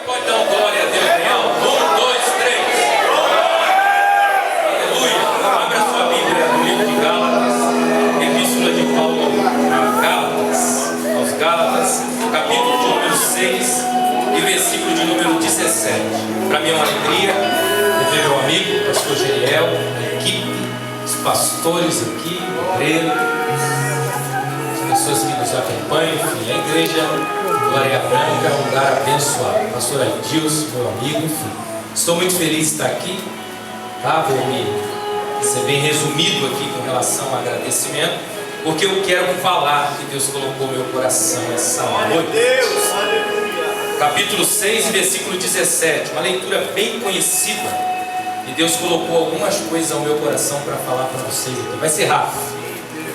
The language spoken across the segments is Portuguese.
Pode dar um glória a Deus bem alto. 1, 2, 3. Aleluia. Abra sua Bíblia no livro de Gálatas, Epístola de Paulo aos Gálatas, capítulo de número 6 e versículo de número 17. Para mim é uma alegria rever meu amigo, pastor Geriel, a equipe, os pastores aqui, o obreiro, as pessoas que nos acompanham, enfim, a igreja Glória Branca, um lugar abençoado. Pastor Adilson, meu amigo, enfim. Estou muito feliz de estar aqui, tá? Vou ser bem resumido aqui com relação ao agradecimento, porque eu quero falar que Deus colocou no meu coração essa noite. Capítulo 6, versículo 17, uma leitura bem conhecida, e Deus colocou algumas coisas ao meu coração para falar para vocês aqui. Vai ser rápido,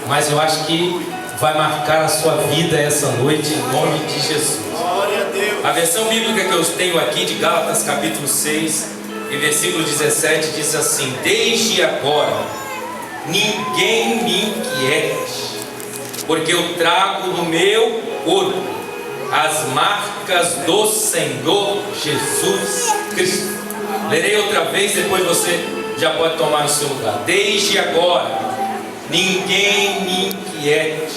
mas eu acho que vai marcar a sua vida essa noite em nome de Jesus. A versão bíblica que eu tenho aqui de Gálatas capítulo 6 e versículo 17 diz assim: desde agora ninguém me inquiete, porque eu trago no meu corpo as marcas do Senhor Jesus Cristo. Lerei outra vez, depois você já pode tomar no seu lugar. Desde agora ninguém me inquiete,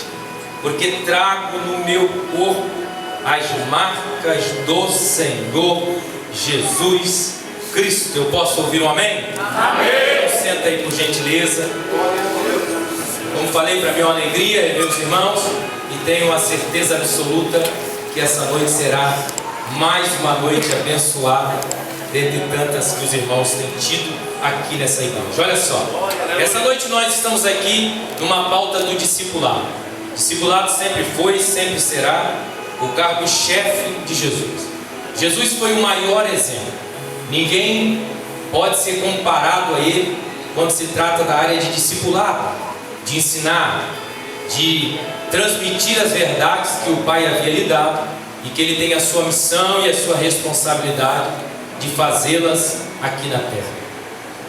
porque trago no meu corpo as marcas do Senhor Jesus Cristo. Eu posso ouvir um amém? Amém. Senta aí por gentileza. Como falei, para mim é uma alegria, meus irmãos, e tenho a certeza absoluta que essa noite será mais uma noite abençoada, dentre tantas que os irmãos têm tido aqui nessa igreja. Olha só, essa noite nós estamos aqui numa pauta do discipulado. Discipulado sempre foi e sempre será o cargo-chefe de Jesus. Jesus foi o maior exemplo. Ninguém pode ser comparado a ele quando se trata da área de discipulado, de ensinar, de transmitir as verdades que o Pai havia lhe dado e que ele tem a sua missão e a sua responsabilidade de fazê-las aqui na terra.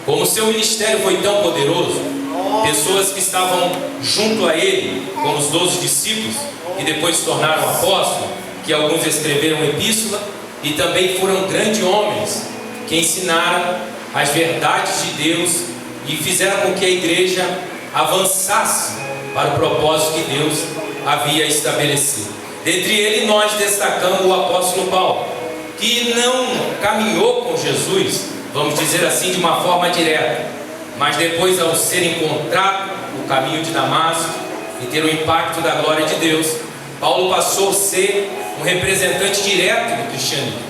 Como o seu ministério foi tão poderoso, pessoas que estavam junto a ele, como os 12 discípulos, que depois se tornaram apóstolos, que alguns escreveram epístola, e também foram grandes homens que ensinaram as verdades de Deus e fizeram com que a igreja avançasse para o propósito que Deus havia estabelecido. Dentre eles nós destacamos o apóstolo Paulo, que não caminhou com Jesus, vamos dizer assim, de uma forma direta, mas depois, ao ser encontrado no caminho de Damasco e ter o impacto da glória de Deus, Paulo passou a ser um representante direto do cristianismo,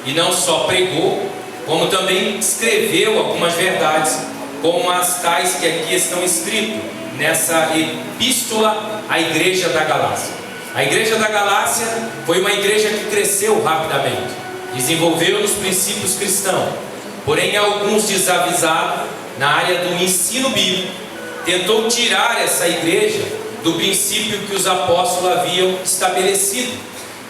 e não só pregou, como também escreveu algumas verdades, como as tais que aqui estão escritas nessa epístola à igreja da Galácia. A igreja da Galácia foi uma igreja que cresceu rapidamente, desenvolveu os princípios cristãos, porém alguns desavisados na área do ensino bíblico, tentou tirar essa igreja do princípio que os apóstolos haviam estabelecido,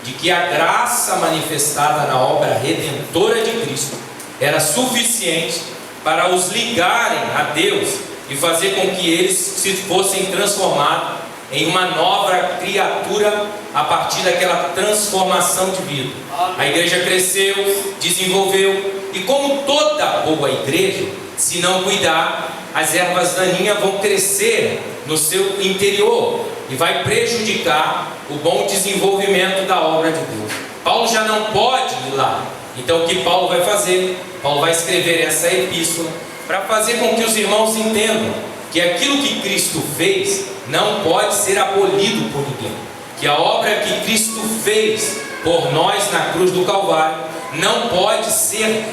de que a graça manifestada na obra redentora de Cristo era suficiente para os ligarem a Deus e fazer com que eles se fossem transformados em uma nova criatura a partir daquela transformação de vida. A igreja cresceu, desenvolveu, e como toda boa igreja, se não cuidar, as ervas daninhas vão crescer no seu interior e vai prejudicar o bom desenvolvimento da obra de Deus. Paulo já não pode ir lá. Então o que Paulo vai fazer? Paulo vai escrever essa epístola para fazer com que os irmãos entendam que aquilo que Cristo fez não pode ser abolido por ninguém, que a obra que Cristo fez por nós na cruz do Calvário não pode ser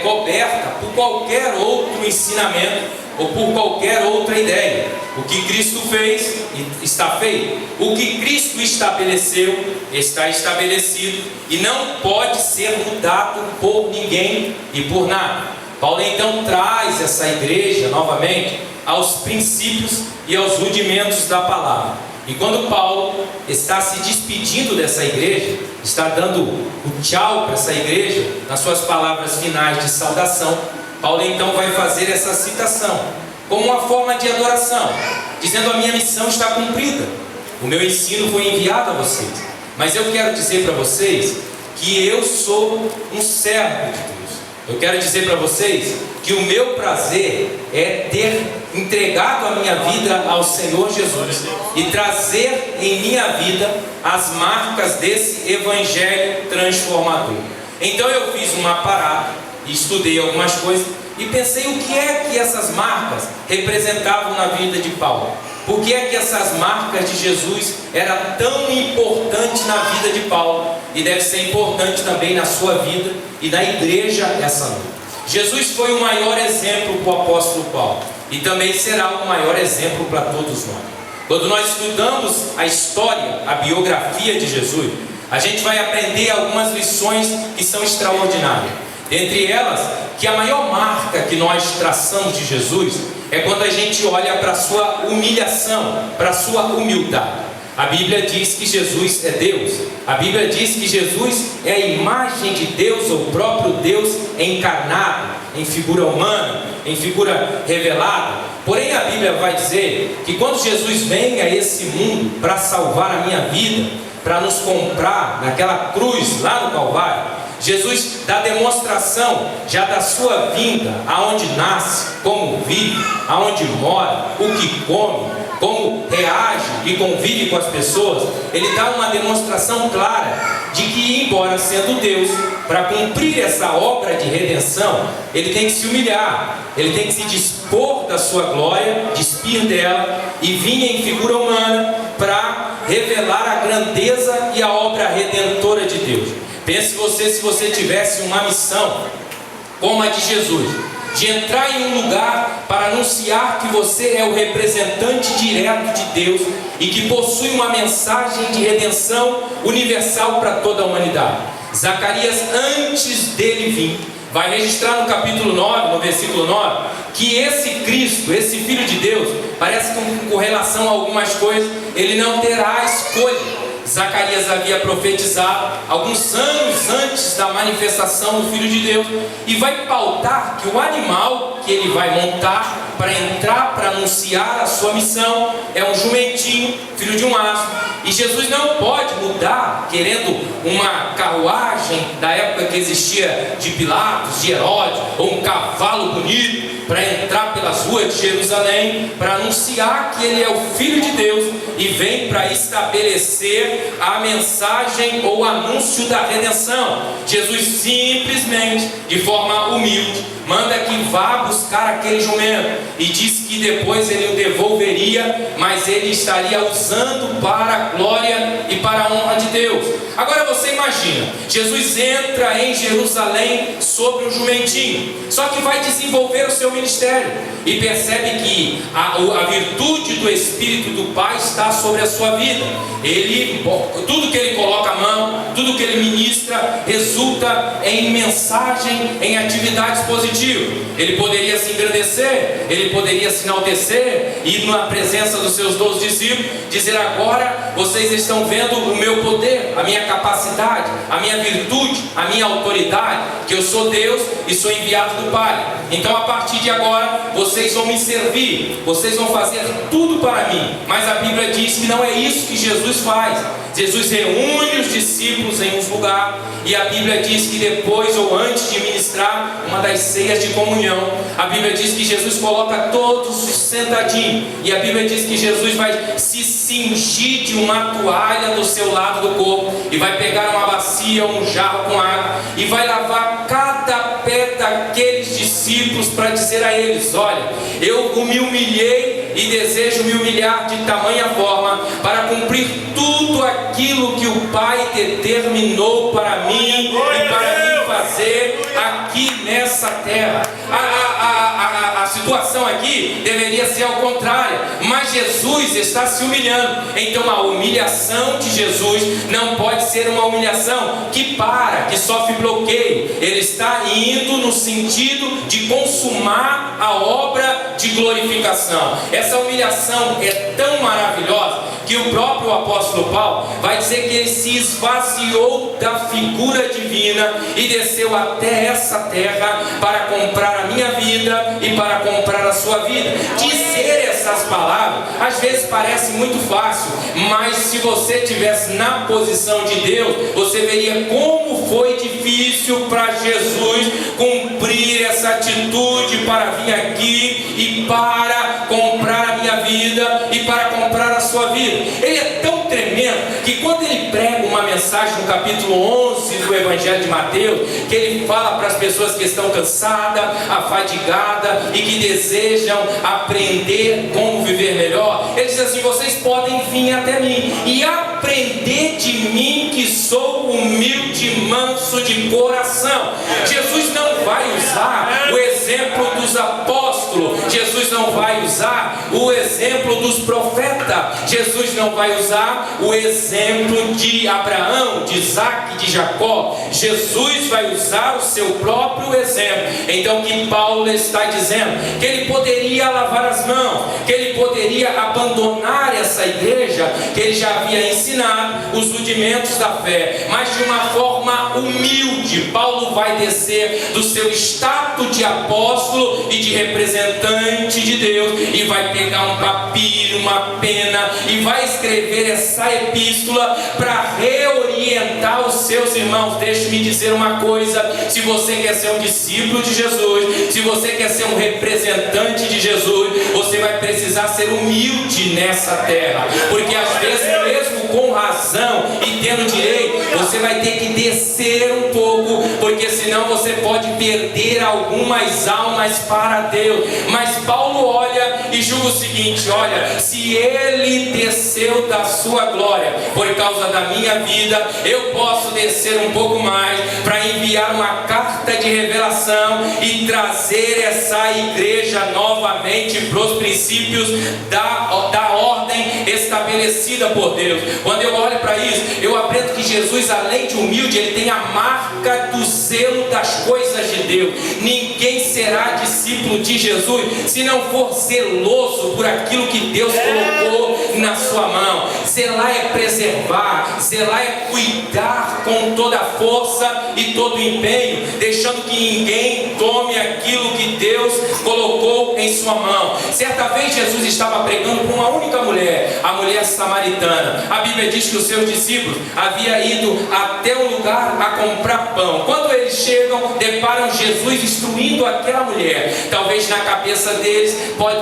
coberta por qualquer outro ensinamento ou por qualquer outra ideia. O que Cristo fez está feito, o que Cristo estabeleceu está estabelecido e não pode ser mudado por ninguém e por nada. Paulo então traz essa igreja novamente aos princípios e aos rudimentos da palavra. E quando Paulo está se despedindo dessa igreja, está dando o tchau para essa igreja, nas suas palavras finais de saudação, Paulo então vai fazer essa citação como uma forma de adoração, dizendo: a minha missão está cumprida, o meu ensino foi enviado a vocês. Mas eu quero dizer para vocês que eu sou um servo de Deus. Eu quero dizer para vocês que o meu prazer é ter entregado a minha vida ao Senhor Jesus e trazer em minha vida as marcas desse evangelho transformador. Então eu fiz uma parada, estudei algumas coisas e pensei o que é que essas marcas representavam na vida de Paulo. Por que é que essas marcas de Jesus eram tão importantes na vida de Paulo e deve ser importante também na sua vida e na igreja essa noite? Jesus foi o maior exemplo para o apóstolo Paulo e também será o maior exemplo para todos nós. Quando nós estudamos a história, a biografia de Jesus, a gente vai aprender algumas lições que são extraordinárias. Entre elas, que a maior marca que nós traçamos de Jesus é quando a gente olha para a sua humilhação, para a sua humildade. A Bíblia diz que Jesus é Deus. A Bíblia diz que Jesus é a imagem de Deus, o próprio Deus encarnado, em figura humana, em figura revelada. Porém a Bíblia vai dizer que quando Jesus vem a esse mundo para salvar a minha vida, para nos comprar naquela cruz lá no Calvário, Jesus dá demonstração já da sua vinda, aonde nasce, como vive, aonde mora, o que come, como reage e convive com as pessoas. Ele dá uma demonstração clara de que, embora sendo Deus, para cumprir essa obra de redenção, ele tem que se humilhar, ele tem que se dispor da sua glória, despir dela e vir em figura humana para revelar a grandeza e a obra redentora de Deus. Pense você, se você tivesse uma missão como a de Jesus, de entrar em um lugar para anunciar que você é o representante direto de Deus e que possui uma mensagem de redenção universal para toda a humanidade. Zacarias, antes dele vir, vai registrar no capítulo 9, no versículo 9, que esse Cristo, esse Filho de Deus, parece que com relação a algumas coisas, ele não terá escolha. Zacarias havia profetizado alguns anos antes da manifestação do Filho de Deus e vai pautar que o animal que ele vai montar para entrar, para anunciar a sua missão, é um jumentinho, filho de um asno. E Jesus não pode mudar, querendo uma carruagem da época que existia de Pilatos, de Herodes, ou um cavalo bonito, para entrar pelas ruas de Jerusalém, para anunciar que ele é o Filho de Deus e vem para estabelecer a mensagem ou o anúncio da redenção. Jesus simplesmente, de forma humilde, manda que vá buscar aquele jumento e diz que depois ele o devolveria, mas ele estaria usando para a glória e para a honra de Deus. Agora você imagina, Jesus entra em Jerusalém sobre um jumentinho, só que vai desenvolver o seu ministério e percebe que a virtude do Espírito do Pai está sobre a sua vida. Tudo que ele coloca a mão, tudo que ele ministra, resulta em mensagem, em atividades positivas. Ele poderia se engrandecer, ele poderia se enaltecer, e na presença dos seus 12 discípulos, dizer: agora vocês estão vendo o meu poder, a minha capacidade, a minha virtude, a minha autoridade, que eu sou Deus e sou enviado do Pai. Então a partir de agora vocês vão me servir, vocês vão fazer tudo para mim. Mas a Bíblia diz que não é isso que Jesus faz. Jesus reúne os discípulos em um lugar, e a Bíblia diz que depois ou antes de ministrar uma das ceias de comunhão, a Bíblia diz que Jesus coloca todos sentadinhos, e a Bíblia diz que Jesus vai se cingir de uma toalha do seu lado do corpo, e vai pegar uma bacia ou um jarro com água, e vai lavar cada pé daqueles discípulos para dizer a eles: olha, eu me humilhei e desejo me humilhar de tamanha forma para cumprir tudo aquilo que o Pai determinou para mim e para mim fazer aqui nessa terra. A situação aqui deveria ser ao contrário, mas Jesus está se humilhando. Então a humilhação de Jesus não pode ser uma humilhação que sofre bloqueio. Ele está indo no sentido de consumar a obra de glorificação. Essa humilhação é tão maravilhosa que o próprio apóstolo Paulo vai dizer que ele se esvaziou da figura divina e desceu até essa terra para comprar a minha vida e para comprar a sua vida. Dizer essas palavras às vezes parece muito fácil, mas se você estivesse na posição de Deus, você veria como foi difícil para Jesus cumprir essa atitude para vir aqui e para comprar a minha vida e para comprar a sua vida. Ele é tão tremendo que quando ele prega uma mensagem no capítulo 11 do Evangelho de Mateus, que ele fala para as pessoas que estão cansadas, afadigadas e que desejam aprender como viver melhor, ele diz assim: vocês podem vir até mim e aprender de mim, que sou humilde e manso de coração. Jesus não vai usar o exemplo dos apóstolos, Jesus não vai usar o exemplo dos profetas, Jesus não vai usar o exemplo de Abraão, de Isaac, de Jacó. Jesus vai usar o seu próprio exemplo. Então o que Paulo está dizendo? Que ele poderia lavar as mãos, que ele poderia abandonar essa igreja que ele já havia ensinado os rudimentos da fé, mas de uma forma humilde. Paulo vai descer do seu status de apóstolo e de representante de Deus e vai pegar um papiro, uma pena e vai escrever essa epístola para reorientar os seus irmãos. Deixe-me dizer uma coisa: se você quer ser um discípulo de Jesus, se você quer ser um representante de Jesus, você vai precisar ser humilde nessa terra, porque às vezes, mesmo com razão e tendo direito, você vai ter que descer um pouco, porque senão você pode perder algumas almas para Deus. Mas Paulo olha e julga o seguinte: olha, se ele desceu da sua glória por causa da minha vida, eu posso descer um pouco mais para enviar uma carta de revelação e trazer essa igreja novamente para os princípios da ordem estabelecida por Deus. Quando eu olho para isso, eu aprendo que Jesus, além de humilde, ele tem a marca do zelo das coisas de Deus. Ninguém será discípulo de Jesus se não for zeloso por aquilo que Deus colocou na sua mão. Zelar é preservar, zelar é cuidar com toda a força e todo o empenho, deixando que ninguém tome aquilo que Deus colocou em sua mão. Certa vez Jesus estava pregando para uma única mulher, a mulher samaritana. A Bíblia diz que os seus discípulos haviam ido até um lugar a comprar pão. Quando eles chegam, deparam Jesus instruindo aquela mulher. Talvez na cabeça deles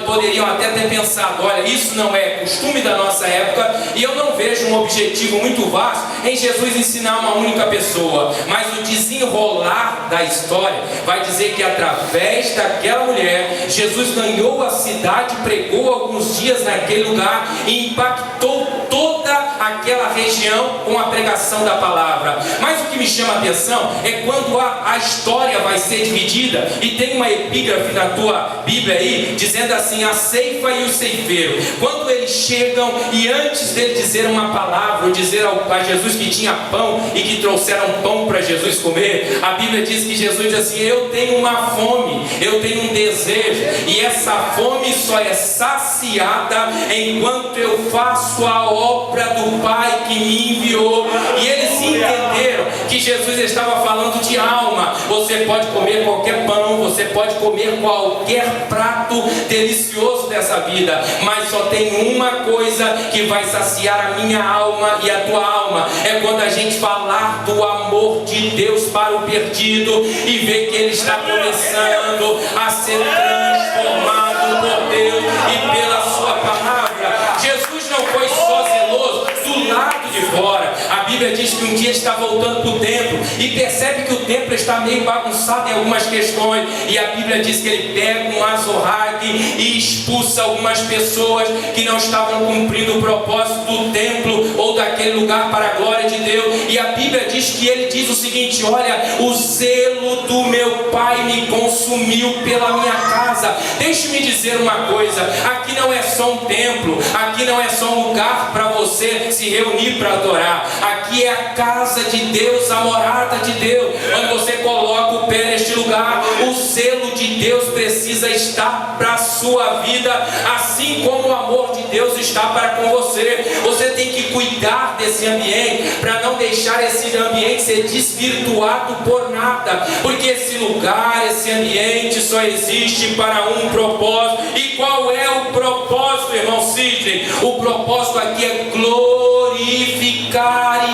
poderiam até ter pensado: olha, isso não é costume da nossa época, e eu não vejo um objetivo muito vasto em Jesus ensinar uma única pessoa. Mas o desenrolar da história vai dizer que através daquela mulher, Jesus ganhou a cidade, pregou alguns dias naquele lugar e impactou toda aquela região com a pregação da palavra. Mas o que me chama a atenção é quando a história vai ser dividida, e tem uma epígrafe na tua Bíblia aí, dizendo assim: a ceifa e o ceifeiro. Quando eles chegam e antes dele dizer uma palavra, ou dizer a Jesus que tinha pão e que trouxeram pão para Jesus comer, a Bíblia diz que Jesus diz assim: eu tenho uma fome, eu tenho um desejo, e essa fome só é saciada enquanto eu faço a obra do Pai que me enviou. E eles entenderam que Jesus estava falando de alma. Você pode comer qualquer pão, você pode comer qualquer prato delicioso dessa vida, mas só tem uma coisa que vai saciar a minha alma e a tua alma: é quando a gente falar do amor de Deus para o perdido e ver que ele está começando a ser transformado por Deus e pela sua palavra. Jesus não foi só zeloso do lado de fora. A Bíblia diz que um dia está voltando para o templo e percebe que o templo está meio bagunçado em algumas questões, e a Bíblia diz que ele pega um azorrague e expulsa algumas pessoas que não estavam cumprindo o propósito do templo ou daquele lugar para a glória de Deus. E a Bíblia diz que ele diz o seguinte: olha, o zelo do meu Pai me consumiu pela minha casa. Deixe-me dizer uma coisa: aqui não é só um templo, aqui não é só um lugar para você se reunir para adorar. Aqui é a casa de Deus, a morada de Deus. Quando você coloca o pé neste lugar, o selo de Deus precisa estar para a sua vida, assim como o amor de Deus está para com você. Você tem que cuidar desse ambiente para não deixar esse ambiente ser desvirtuado por nada, porque esse lugar, esse ambiente só existe para um propósito. E qual é o propósito, irmão Sidney? O propósito aqui é glorificar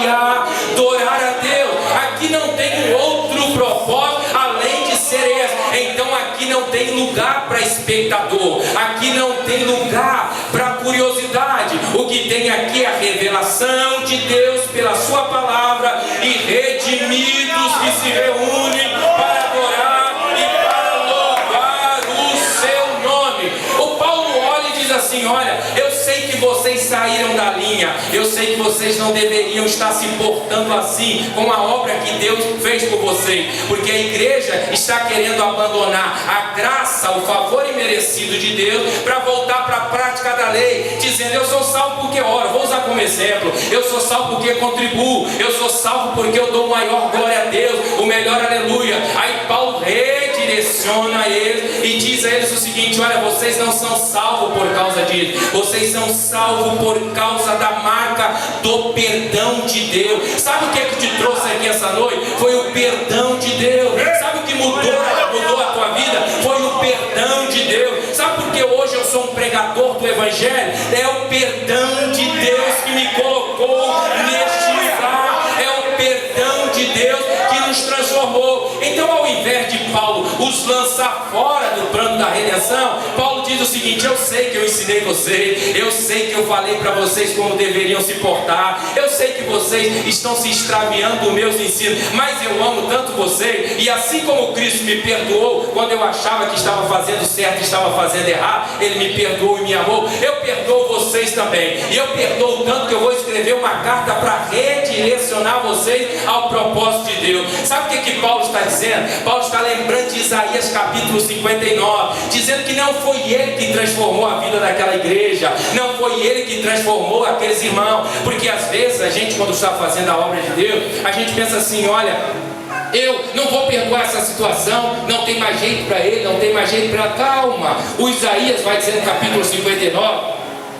e adorar a Deus. Aqui não tem tem lugar para espectador, aqui não tem lugar para curiosidade. O que tem aqui é a revelação de Deus pela sua palavra e redimidos que se reúnem para adorar e para louvar o seu nome. O Paulo olha e diz assim: olha, eu sei que vocês saíram da linha, eu sei que vocês não deveriam estar se portando assim com a obra que Deus fez por vocês, porque a igreja está querendo abandonar a graça, o favor imerecido de Deus, para voltar para a prática da lei, dizendo: eu sou salvo porque oro. Vou usar como exemplo: eu sou salvo porque contribuo, eu sou salvo porque eu dou maior glória a Deus, o melhor aleluia. Aí Paulo redireciona eles e diz a eles o seguinte: olha, vocês não são salvos por causa disso, vocês são salvos por causa da marca do perdão de Deus. Sabe o que é que te trouxe aqui essa noite? Foi o perdão de Deus. Sabe o que mudou a tua vida? Foi o perdão de Deus. Sabe por que hoje eu sou um pregador do Evangelho? É o perdão de Deus que me colocou neste lugar. É o perdão de Deus que nos transformou. Então, ao invés de Paulo os lançar fora do plano da redenção, Paulo diz o seguinte: eu sei que eu ensinei vocês, eu sei que eu falei para vocês como deveriam se portar, eu sei que vocês estão se extraviando dos meus ensinos, mas eu amo tanto vocês, e assim como Cristo me perdoou quando eu achava que estava fazendo certo e estava fazendo errado, Ele me perdoou e me amou, eu perdoo vocês também, e eu perdoo tanto que eu vou escrever uma carta para redirecionar vocês ao propósito de Deus. Sabe o que Paulo está dizendo? Paulo está lembrando de Isaías capítulo 59, dizendo que não foi ele que transformou a vida daquela igreja, não foi ele que transformou aqueles irmãos, porque às vezes a gente, quando está fazendo a obra de Deus, a gente pensa assim: olha, eu não vou perdoar essa situação, não tem mais jeito para ele, não tem mais jeito para ela. Calma, o Isaías vai dizer no capítulo 59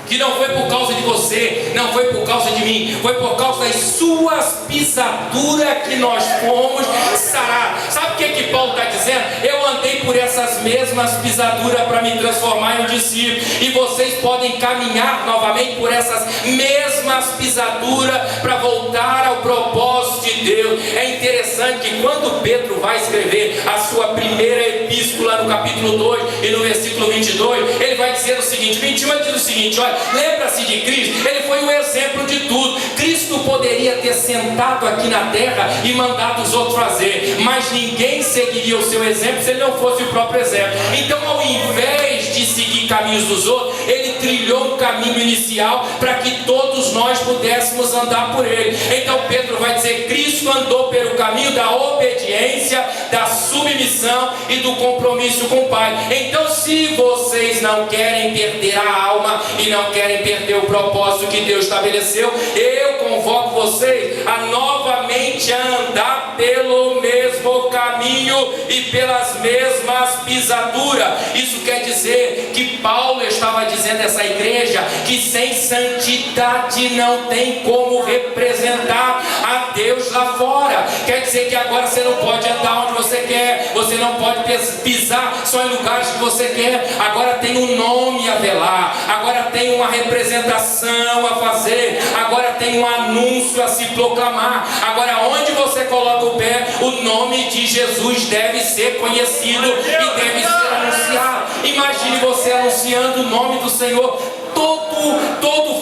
que não foi por causa de você, não foi por causa de mim, foi por causa das suas pisaduras que nós fomos sarados. Sabe o que Paulo está dizendo? Eu andei por essas mesmas pisaduras para me transformar em um discípulo, e vocês podem caminhar novamente por essas mesmas pisaduras para voltar ao propósito de Deus. É interessante que quando Pedro vai escrever a sua primeira epístola, no capítulo 2 e no versículo 22, ele vai dizer o seguinte: 21, ele diz o seguinte: olha, lembra-se de Cristo, ele foi o exemplo de tudo. Cristo poderia ter sentado aqui na terra e mandado os outros fazer, mas ninguém seguiria o seu exemplo se ele não fosse o próprio exemplo. Então, ao invés de seguir caminhos dos outros, ele trilhou um caminho inicial para que todos nós pudéssemos andar por ele. Então Pedro vai dizer: Cristo andou pelo caminho da obediência, da submissão e do compromisso com o Pai. Então, se vocês não querem perder a alma e não querem perder o propósito que Deus estabeleceu, eu convoco vocês a novamente andar pelo mesmo caminho e pelas mesmas pisaduras. Isso quer dizer que Paulo estava dizendo a essa igreja que sem santidade não tem como representar a Deus lá fora. Quer dizer que agora você não pode andar onde você quer, você não pode pisar só em lugares que você quer. Agora tem um nome a velar, agora tem uma representação a fazer, agora tem um anúncio a se proclamar. Agora, onde você coloca o pé, o nome de Jesus deve ser conhecido e deve ser anunciado. Imagine você anunciando o nome do Senhor todo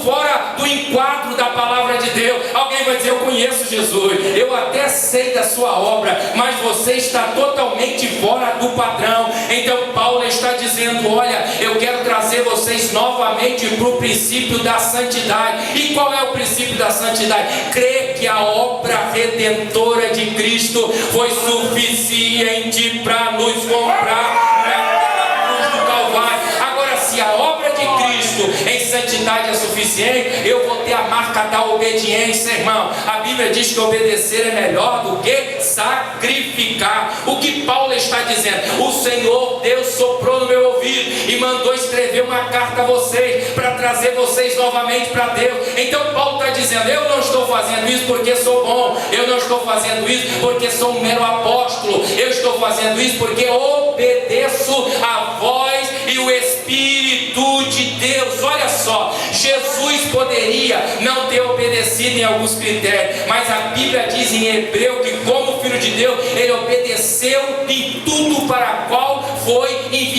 fora do enquadro da palavra de Deus. Alguém vai dizer: eu conheço Jesus, eu até sei da sua obra, mas você está totalmente fora do padrão. Então Paulo está dizendo: olha, eu quero trazer vocês novamente para o princípio da santidade. E qual é o princípio da santidade? Crer que a obra redentora de Cristo foi suficiente para nos comprar naquela cruz do Calvário. Agora, se a obra de Cristo em santidade é suficiente, eu vou ter a marca da obediência, irmão. A Bíblia diz que obedecer é melhor do que sacrificar. O que Paulo está dizendo? O Senhor Deus soprou no meu ouvido e mandou escrever uma carta a vocês, para trazer vocês novamente para Deus. Então Paulo está dizendo: eu não estou fazendo isso porque sou bom, eu não estou fazendo isso porque sou um mero apóstolo, eu estou fazendo isso porque obedeço a voz e o Espírito de Deus. Olha só, Jesus poderia não ter obedecido em alguns critérios, mas a Bíblia diz em Hebreu que, como Filho de Deus, ele obedeceu em tudo para qual foi enviado.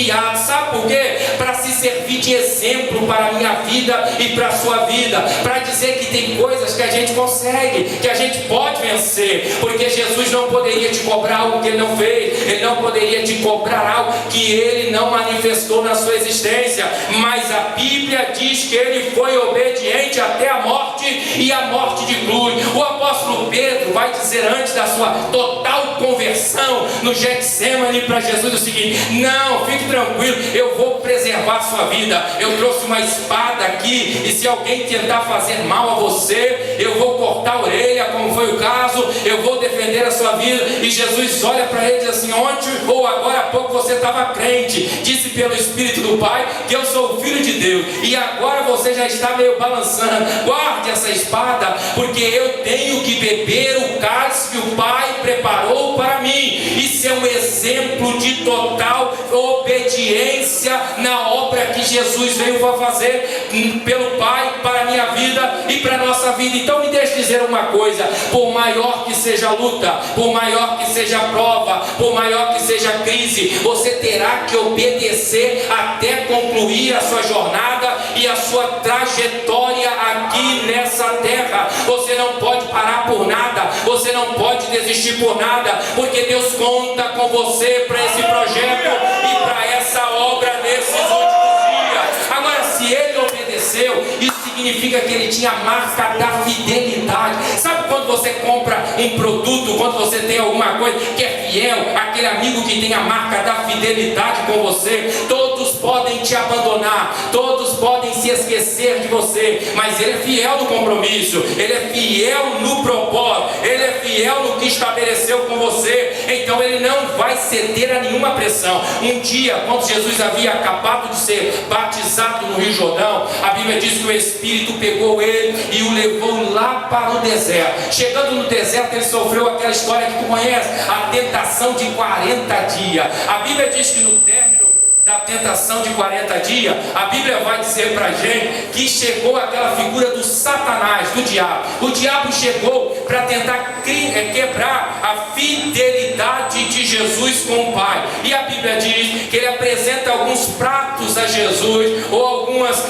exemplo para a minha vida e para a sua vida, para dizer que tem coisas que a gente consegue, que a gente pode vencer, porque Jesus não poderia te cobrar algo que Ele não fez, Ele não poderia te cobrar algo que Ele não manifestou na sua existência, mas a Bíblia diz que Ele foi obediente até a morte, e a morte de cruz. O apóstolo Pedro vai dizer antes da sua total conversão no Getsemane para Jesus o seguinte: não, fique tranquilo, eu vou preservar a sua vida, eu trouxe uma espada aqui, e se alguém tentar fazer mal a você, eu vou cortar a orelha, como foi o caso, eu vou defender a sua vida. E Jesus olha para ele e diz assim: ontem ou agora há pouco você estava crente, disse pelo Espírito do Pai que eu sou o Filho de Deus, e agora você já está meio balançando. Guarde essa espada, porque eu tenho que beber o cálice que o Pai preparou para mim. Isso é um exemplo de total obediência na obra que Jesus veio para fazer pelo Pai para a minha vida e para a nossa vida. Então me deixe dizer uma coisa: por maior que seja a luta, por maior que seja a prova, por maior que seja a crise, você terá que obedecer até concluir a sua jornada e a sua trajetória aqui nessa terra. Você não pode parar por nada, você não pode desistir por nada, porque Deus conta com você para esse projeto e para essa obra nesses últimos dias. Agora, se Ele obedeceu, isso significa que Ele tinha a marca da fidelidade. Sabe quando você compra um produto, quando você tem alguma coisa que é fiel, aquele amigo que tem a marca da fidelidade com você? Todos podem te abandonar, todos podem se esquecer de você, mas Ele é fiel no compromisso, Ele é fiel no propósito, Ele é fiel no que estabeleceu com você. Então Ele não vai ceder a nenhuma pressão. Um dia, quando Jesus havia acabado de ser batizado no Rio Jordão, a Bíblia diz que o Espírito pegou ele e o levou lá para o deserto. Chegando no deserto, ele sofreu aquela história que tu conhece, a tentação de 40 dias. A Bíblia diz que no término da tentação de 40 dias, a Bíblia vai dizer para a gente que chegou aquela figura do Satanás, do diabo. O diabo chegou para tentar quebrar a fidelidade de Jesus com o Pai. E a Bíblia diz que ele apresenta alguns pratos a Jesus, ou algumas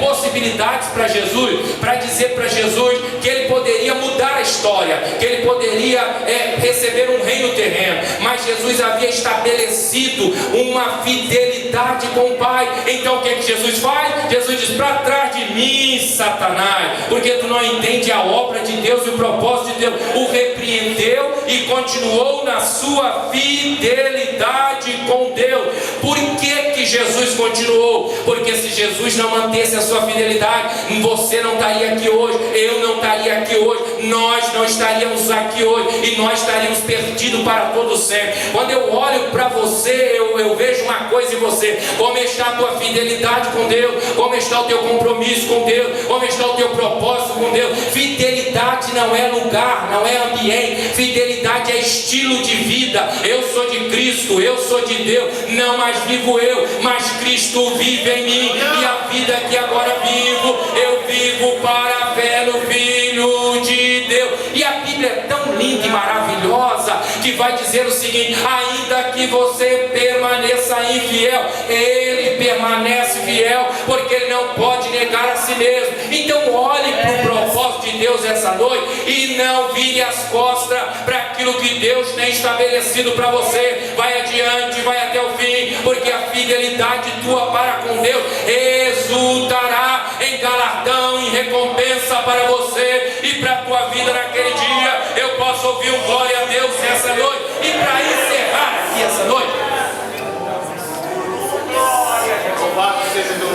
possibilidades para Jesus, para dizer para Jesus que ele poderia mudar a história, que ele poderia receber um reino terreno. Mas Jesus havia estabelecido uma fidelidade com o Pai. Então o que é que Jesus faz? Jesus diz: para trás de mim, Satanás, porque tu não entende a obra de Deus e o propósito de Deus. O repreendeu e continuou na sua fidelidade com Deus. Por que Jesus continuou? Porque se Jesus não mantesse a sua fidelidade, você não estaria aqui hoje, eu não estaria aqui hoje, nós não estaríamos aqui hoje, e nós estaríamos perdidos para todo sempre. Quando eu olho para você, eu vejo uma coisa em você: como está a tua fidelidade com Deus, como está o teu compromisso com Deus, como está o teu propósito com Deus. Fidelidade não é lugar, não é ambiente, fidelidade é estilo de vida. Eu sou de Cristo, eu sou de Deus, não mais vivo eu, mas Cristo vive em mim, e a vida que agora vivo, eu vivo para a fé no Filho de Deus. E a Bíblia é tão linda e maravilhosa que vai dizer o seguinte: ainda que você permaneça infiel, Ele permanece fiel, porque Ele não pode negar a si mesmo. Então olhe para o propósito de Deus essa noite e não vire as costas para aquilo que Deus tem estabelecido para você. Vai adiante, vai até o fim, porque a fidelidade tua para com Deus resultará em galardão, em recompensa para você e para a tua vida naquele dia. Eu posso ouvir um glória a Deus essa noite. E para encerrar aqui essa noite,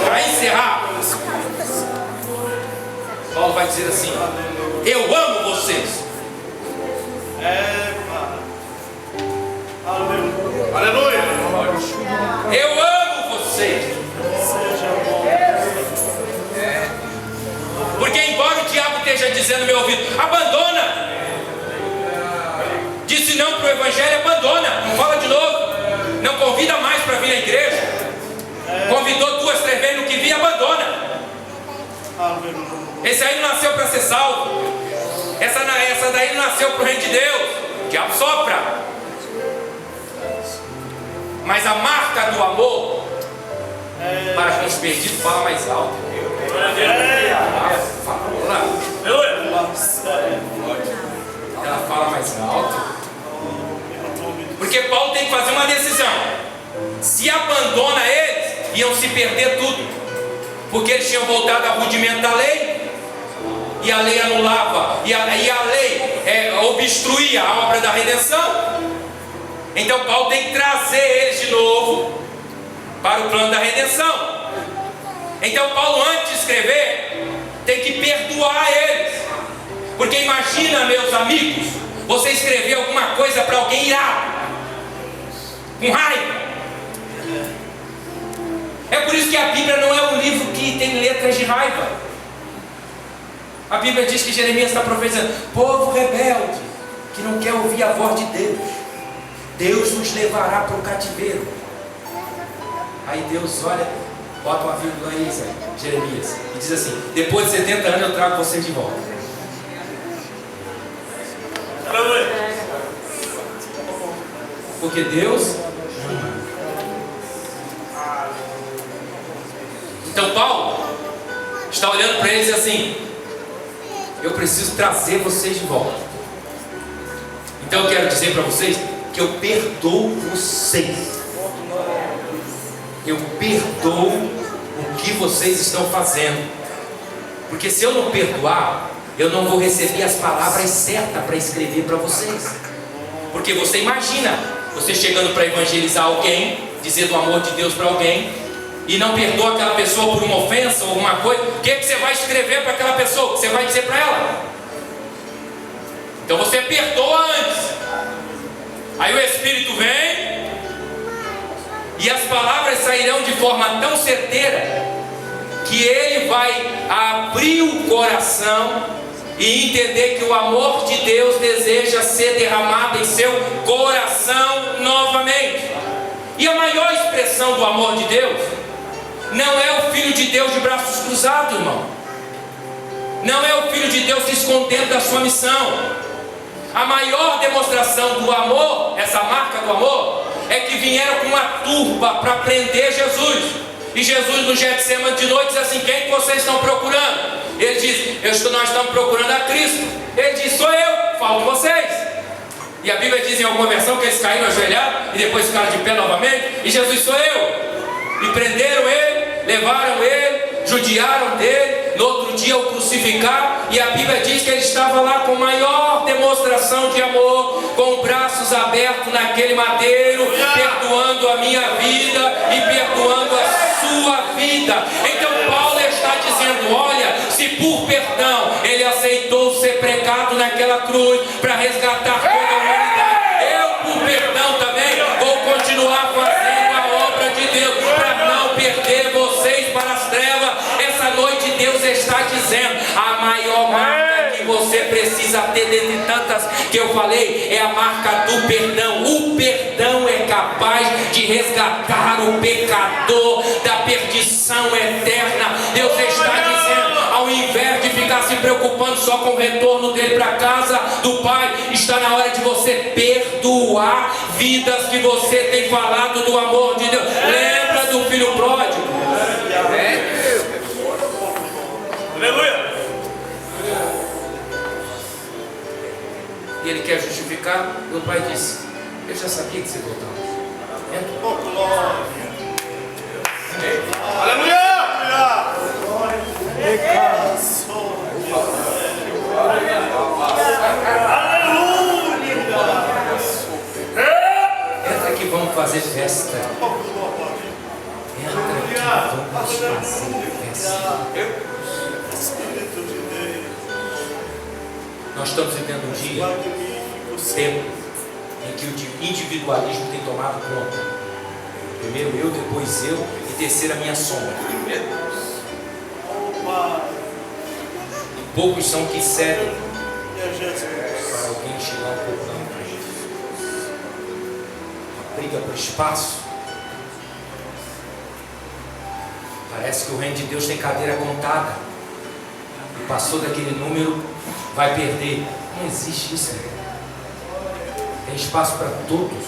para encerrar, Paulo vai dizer assim: eu amo vocês. Aleluia. Eu amo vocês. Porque embora o diabo esteja dizendo no meu ouvido: abandona, disse não para o evangelho, abandona, não fala de novo, não convida mais para vir à igreja, convidou 2, 3 vezes, no que vinha, abandona. Esse aí não nasceu para ser salvo, essa daí não nasceu para o reino de Deus. O diabo sopra, mas a marca do amor para quem perdidos fala mais alto. Ela fala mais alto. Porque Paulo tem que fazer uma decisão. Se abandona eles, iam se perder tudo. Porque eles tinham voltado a rudimento da lei. E a lei anulava. E a lei obstruía a obra da redenção. Então Paulo tem que trazer eles de novo para o plano da redenção. Então Paulo, antes de escrever, tem que perdoar eles. Porque imagina, meus amigos, você escrever alguma coisa para alguém irado, com raiva. É por isso que a Bíblia não é um livro que tem letras de raiva. A Bíblia diz que Jeremias está profetizando: povo rebelde, que não quer ouvir a voz de Deus, Deus nos levará para o cativeiro. Aí Deus olha, bota uma vírgula aí, Jeremias, e diz assim: depois de 70 anos eu trago você de volta. Porque Deus ama. Então Paulo está olhando para eles assim: eu preciso trazer vocês de volta. Então eu quero dizer para vocês que eu perdoo vocês. Eu perdoo o que vocês estão fazendo. Porque se eu não perdoar, eu não vou receber as palavras certas para escrever para vocês. Porque você imagina, você chegando para evangelizar alguém, dizer do amor de Deus para alguém, e não perdoa aquela pessoa por uma ofensa ou alguma coisa, o que você vai escrever para aquela pessoa? O que você vai dizer para ela? Então você perdoa antes. Aí o Espírito vem e as palavras sairão de forma tão certeira que ele vai abrir o coração e entender que o amor de Deus deseja ser derramado em seu coração novamente. E a maior expressão do amor de Deus não é o Filho de Deus de braços cruzados, irmão. Não é o Filho de Deus se escondendo da sua missão. A maior demonstração do amor, essa marca do amor, é que vieram com uma turba para prender Jesus. E Jesus no Getsemane de noite diz assim: quem que vocês estão procurando? Ele diz: nós estamos procurando a Cristo. Ele diz: sou eu, falo com vocês. E a Bíblia diz em alguma versão que eles caíram ajoelhados e depois ficaram de pé novamente. E Jesus: sou eu. E prenderam ele, levaram ele, judiaram dele. No outro dia o crucificaram. E a Bíblia diz que ele estava lá com maior demonstração de amor, com braços abertos naquele madeiro, perdoando a minha vida e perdoando a sua vida. Então Paulo está dizendo: olha, se por perdão ele aceitou ser pregado naquela cruz para resgatar toda a humanidade, eu por perdão também vou continuar fazendo a obra de Deus para não perder vocês para as trevas. Essa noite Deus está dizendo: a maior marca que você precisa ter, dentre tantas que eu falei, é a marca do perdão. O perdão é capaz de resgatar o pecador da perdição eterna. Deus está dizendo: ao invés de ficar se preocupando só com o retorno dele para a casa do Pai, está na hora de você perdoar vidas que você tem falado do amor de Deus. Lembra do filho pródigo? Aleluia! E ele quer justificar. Meu pai disse: eu já sabia que você voltava. Aleluia! Entra que vamos fazer festa. Entra que vamos fazer festa. Nós estamos vivendo um dia, tempo, em que o individualismo tem tomado conta. Primeiro eu, depois eu e terceiro a minha sombra. E poucos são que servem para alguém chegar um pouco não para Jesus. Uma briga por espaço. Parece que o reino de Deus tem cadeira contada. E passou daquele número, vai perder. Não existe isso, né? Tem espaço para todos.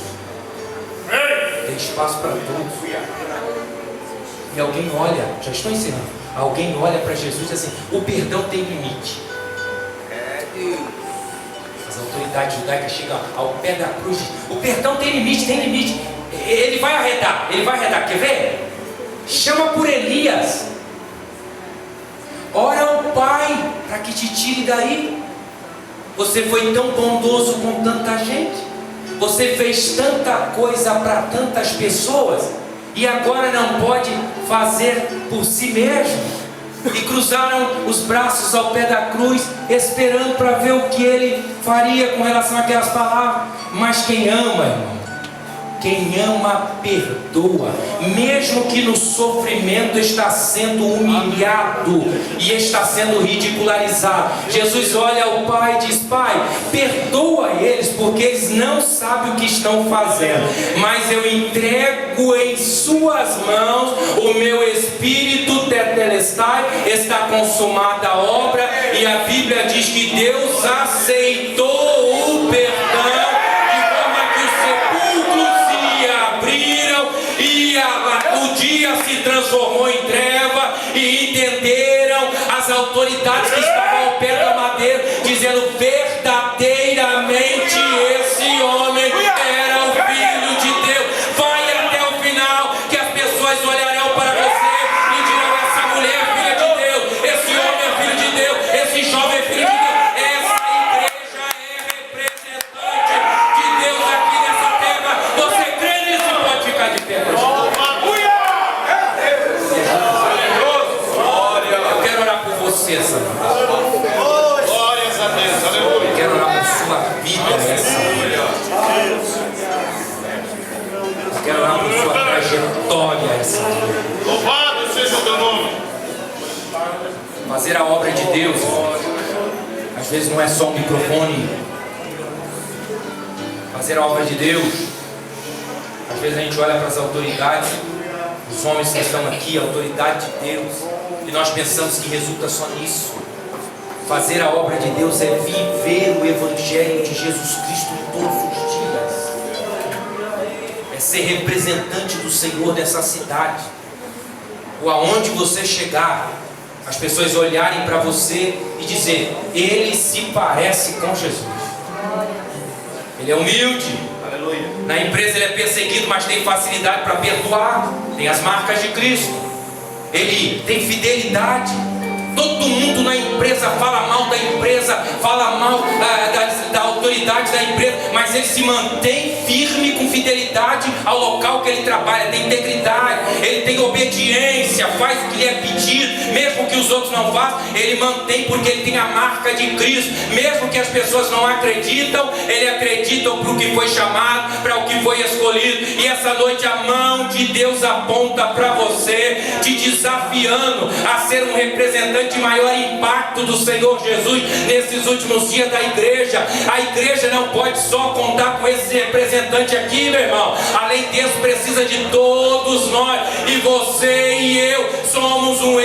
Tem espaço para todos. E alguém olha, já estou ensinando, alguém olha para Jesus e diz assim: o perdão tem limite. As autoridades judaicas chegam ao pé da cruz, o perdão tem limite, tem limite. Ele vai arredar, quer ver? Chama por Elias, ora ao Pai para que te tire daí. Você foi tão bondoso com tanta gente, você fez tanta coisa para tantas pessoas, e agora não pode fazer por si mesmo. E cruzaram os braços ao pé da cruz, esperando para ver o que ele faria com relação àquelas palavras. Mas quem ama, irmão, quem ama perdoa, mesmo que no sofrimento está sendo humilhado e está sendo ridicularizado. Jesus olha ao Pai e diz: Pai, perdoa eles, porque eles não sabem o que estão fazendo, mas eu entrego em suas mãos o meu espírito tetelestai, está consumada a obra. E a Bíblia diz que Deus aceitou o perdão, o dia se transformou em treva, e entenderam as autoridades que estavam ao pé da madeira, dizendo: verdadeiramente esse homem era o Filho de Deus. Vai até o final, que as pessoas olharão para você e dirão: essa mulher é filha de Deus, esse homem é filho de Deus, esse jovem é filho de Deus. Essa igreja é representante de Deus aqui nessa terra. Você crê nisso? Pode ficar de pé. Essa Glórias a Deus, aleluia. Eu quero orar por sua vida essa manhã. Eu quero orar por sua trajetória essa manhã. Louvado seja o teu nome. Fazer a obra de Deus, às vezes não é só um microfone. Fazer a obra de Deus, às vezes a gente olha para as autoridades, os homens que estão aqui, a autoridade de Deus, e nós pensamos que resulta só nisso. Fazer a obra de Deus é viver o Evangelho de Jesus Cristo todos os dias, é ser representante do Senhor nessa cidade, ou aonde você chegar, as pessoas olharem para você e dizer: ele se parece com Jesus. Ele é humilde. Aleluia. Na empresa ele é perseguido, mas tem facilidade para perdoar, tem as marcas de Cristo. Ele tem fidelidade. Todo mundo na empresa fala mal da empresa, fala mal da autoridade da empresa, mas ele se mantém firme com fidelidade ao local que ele trabalha. Tem integridade, ele tem obediência, faz o que lhe é pedido, mesmo que os outros não façam, ele mantém, porque ele tem a marca de Cristo. Mesmo que as pessoas não acreditam, ele acredita para o que foi chamado, para o que foi escolhido. E essa noite a mão de Deus aponta para você, te desafiando a ser um representante de maior impacto do Senhor Jesus nesses últimos dias da igreja. A igreja não pode só contar com esse representante aqui, meu irmão. Além disso, precisa de todos nós, e você e eu somos um